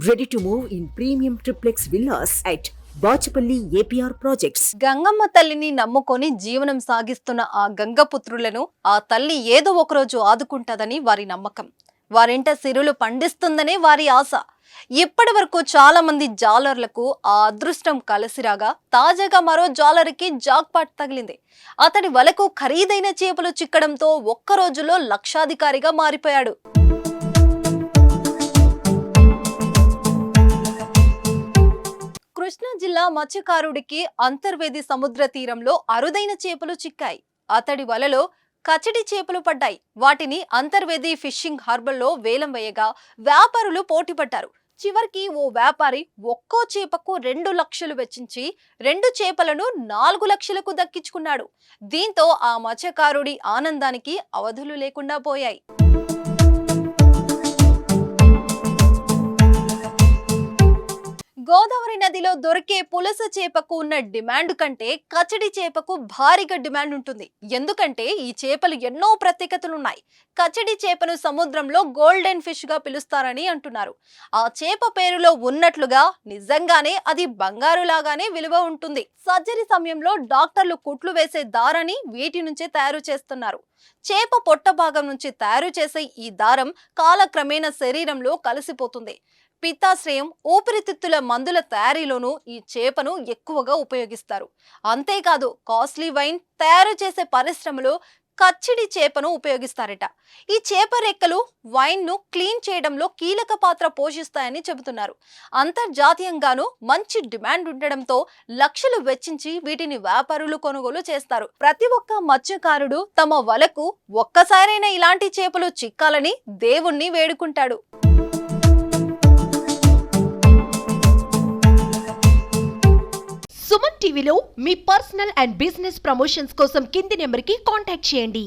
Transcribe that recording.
Ready to move in premium triplex villas at Bachupally APR projects. Gangamma తల్లిని నమ్ముకొని జీవనం సాగిస్తున్న ఆ గంగపుత్రులను ఆ తల్లి ఏదో ఒకరోజు ఆదుకుంటదని వారి నమ్మకం. వారింట సిరులు పండిస్తుందనే వారి ఆశ. ఇప్పటి వరకు చాలా మంది జాలర్లకు ఆ అదృష్టం కలిసిరాగా తాజాగా మరో జాలర్కి జాక్పాట్ తగిలింది. అతడి వలకు ఖరీదైన చేపలు చిక్కడంతో ఒక్క రోజులో లక్షాధికారిగా మారిపోయాడు. కృష్ణా జిల్లా మత్స్యకారుడికి అంతర్వేది సముద్ర తీరంలో అరుదైన చేపలు చిక్కాయి. అతడి వలలో కచడి చేపలు పడ్డాయి. వాటిని అంతర్వేది ఫిషింగ్ హార్బర్లో వేలం వేయగా వ్యాపారులు పోటీపడ్డారు. చివరికి ఓ వ్యాపారి ఒక్కో చేపకు 2 లక్షలు వెచ్చించి 2 చేపలను 4 లక్షలకు దక్కించుకున్నాడు. దీంతో ఆ మత్స్యకారుడి ఆనందానికి అవధులు లేకుండా పోయాయి. గోదావరి నదిలో దొరికే పులస చేపకు ఉన్న డిమాండ్ కంటే కచడి చేపకు భారీగా డిమాండ్ ఉంటుంది. ఎందుకంటే ఈ చేపలు ఎన్నో ప్రత్యేకతలున్నాయి. కచడి చేపను సముద్రంలో గోల్డెన్ ఫిష్ గా పిలుస్తారని అంటున్నారు. ఆ చేప పేరులో ఉన్నట్లుగా నిజంగానే అది బంగారు లాగానే విలువ ఉంటుంది. సర్జరీ సమయంలో డాక్టర్లు కుట్లు వేసే దారాన్ని వీటి నుంచే తయారు చేస్తున్నారు. చేప పొట్ట భాగం నుంచి తయారు చేసే ఈ దారం కాలక్రమేణా శరీరంలో కలిసిపోతుంది. పిత్తాశ్రయం, ఊపిరితిత్తుల మందుల తయారీలోనూ ఈ చేపను ఎక్కువగా ఉపయోగిస్తారు. అంతేకాదు కాస్ట్లీ వైన్ తయారు చేసే పరిశ్రమలో కచ్చిడి చేపను ఉపయోగిస్తారట. ఈ చేప రెక్కలు వైన్ ను క్లీన్ చేయడంలో కీలక పాత్ర పోషిస్తాయని చెబుతున్నారు. అంతర్జాతీయంగానూ మంచి డిమాండ్ ఉండడంతో లక్షలు వెచ్చించి వీటిని వ్యాపారులు కొనుగోలు చేస్తారు. ప్రతి ఒక్క మత్స్యకారుడు తమ వలకు ఒక్కసారైనా ఇలాంటి చేపలు చిక్కాలని దేవుణ్ణి వేడుకుంటాడు. సుమన్ టీవీలో మీ పర్సనల్ అండ్ బిజినెస్ ప్రమోషన్స్ కోసం కింది నెంబర్కి కాంటాక్ట్ చేయండి.